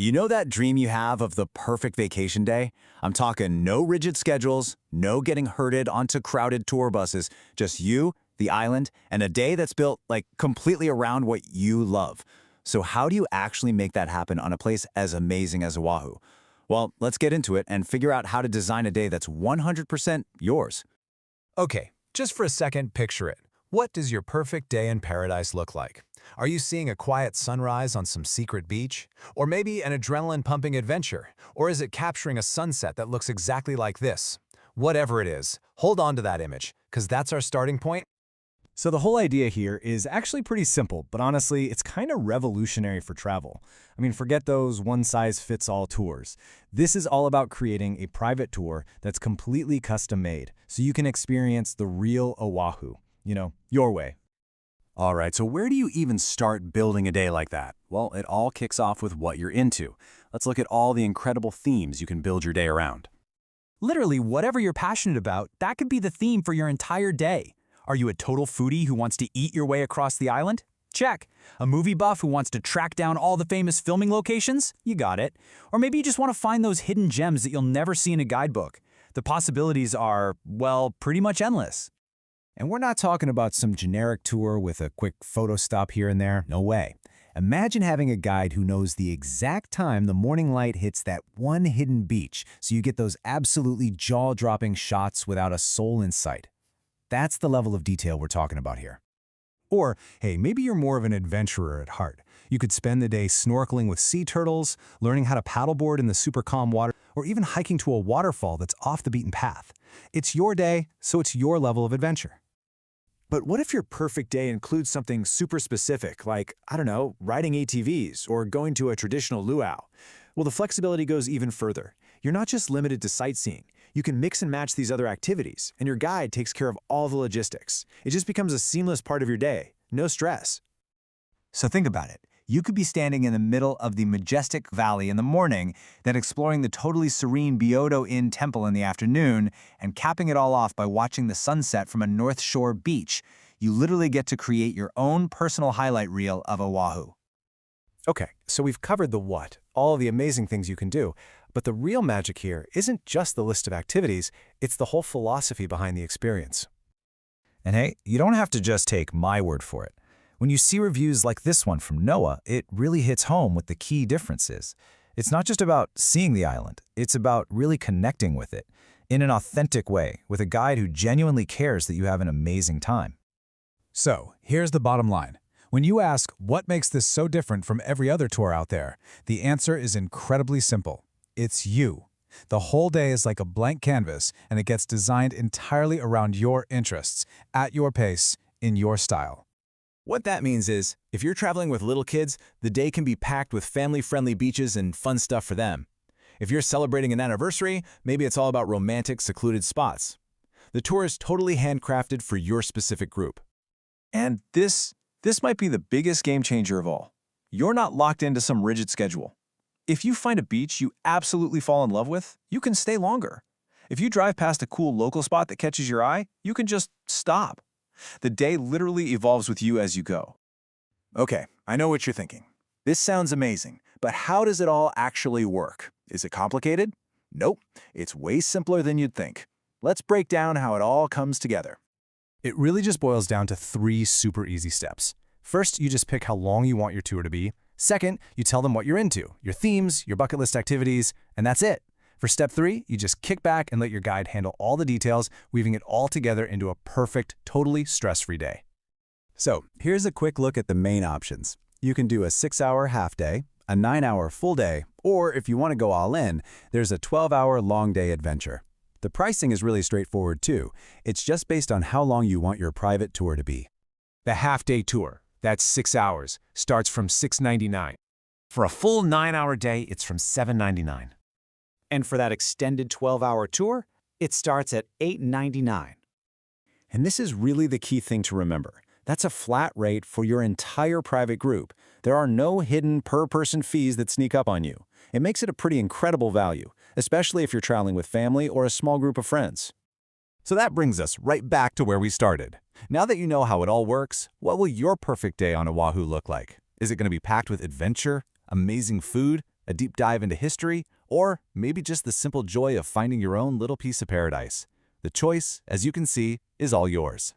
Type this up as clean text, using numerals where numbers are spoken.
You know that dream you have of the perfect vacation day? I'm talking no rigid schedules, no getting herded onto crowded tour buses, just you, the island, and a day that's built like completely around what you love. So how do you actually make that happen on a place as amazing as Oahu? Well, let's get into it and figure out how to design a day that's 100% yours. Okay, just for a second, picture it. What does your perfect day in paradise look like? Are you seeing a quiet sunrise on some secret beach? Or maybe an adrenaline-pumping adventure? Or is it capturing a sunset that looks exactly like this? Whatever it is, hold on to that image, because that's our starting point. So the whole idea here is actually pretty simple, but honestly, it's kind of revolutionary for travel. I mean, forget those one-size-fits-all tours. This is all about creating a private tour that's completely custom-made, so you can experience the real Oahu, your way. All right, so where do you even start building a day like that? Well, it all kicks off with what you're into. Let's look at all the incredible themes you can build your day around. Literally, whatever you're passionate about, that could be the theme for your entire day. Are you a total foodie who wants to eat your way across the island? Check. A movie buff who wants to track down all the famous filming locations? You got it. Or maybe you just want to find those hidden gems that you'll never see in a guidebook. The possibilities are, well, pretty much endless. And we're not talking about some generic tour with a quick photo stop here and there. No way. Imagine having a guide who knows the exact time the morning light hits that one hidden beach, so you get those absolutely jaw-dropping shots without a soul in sight. That's the level of detail we're talking about here. Or, hey, maybe you're more of an adventurer at heart. You could spend the day snorkeling with sea turtles, learning how to paddleboard in the super calm water, or even hiking to a waterfall that's off the beaten path. It's your day, so it's your level of adventure. But what if your perfect day includes something super specific, like, riding ATVs or going to a traditional luau? Well, the flexibility goes even further. You're not just limited to sightseeing. You can mix and match these other activities, and your guide takes care of all the logistics. It just becomes a seamless part of your day. No stress. So think about it. You could be standing in the middle of the majestic valley in the morning, then exploring the totally serene Byodo Inn Temple in the afternoon, and capping it all off by watching the sunset from a North Shore beach. You literally get to create your own personal highlight reel of Oahu. Okay, so we've covered the what, all the amazing things you can do, but the real magic here isn't just the list of activities, it's the whole philosophy behind the experience. And hey, you don't have to just take my word for it. When you see reviews like this one from Noah, it really hits home with the key differences. It's not just about seeing the island, it's about really connecting with it in an authentic way with a guide who genuinely cares that you have an amazing time. So, here's the bottom line. When you ask, what makes this so different from every other tour out there, the answer is incredibly simple. It's you. The whole day is like a blank canvas, and it gets designed entirely around your interests, at your pace, in your style. What that means is, if you're traveling with little kids, the day can be packed with family-friendly beaches and fun stuff for them. If you're celebrating an anniversary, maybe it's all about romantic, secluded spots. The tour is totally handcrafted for your specific group. And this might be the biggest game changer of all. You're not locked into some rigid schedule. If you find a beach you absolutely fall in love with, you can stay longer. If you drive past a cool local spot that catches your eye, you can just stop. The day literally evolves with you as you go. Okay, I know what you're thinking. This sounds amazing, but how does it all actually work? Is it complicated? Nope, it's way simpler than you'd think. Let's break down how it all comes together. It really just boils down to 3 super easy steps. First, you just pick how long you want your tour to be. Second, you tell them what you're into, your themes, your bucket list activities, and that's it. For step 3, you just kick back and let your guide handle all the details, weaving it all together into a perfect, totally stress-free day. So here's a quick look at the main options. You can do a 6-hour half day, a 9-hour full day, or if you want to go all in, there's a 12-hour long day adventure. The pricing is really straightforward too. It's just based on how long you want your private tour to be. The half-day tour, that's 6 hours, starts from $6.99. For a full 9-hour day, it's from $7.99. And for that extended 12-hour tour, it starts at $8.99. And this is really the key thing to remember. That's a flat rate for your entire private group. There are no hidden per-person fees that sneak up on you. It makes it a pretty incredible value, especially if you're traveling with family or a small group of friends. So that brings us right back to where we started. Now that you know how it all works, what will your perfect day on Oahu look like? Is it going to be packed with adventure, amazing food, a deep dive into history, or maybe just the simple joy of finding your own little piece of paradise. The choice, as you can see, is all yours.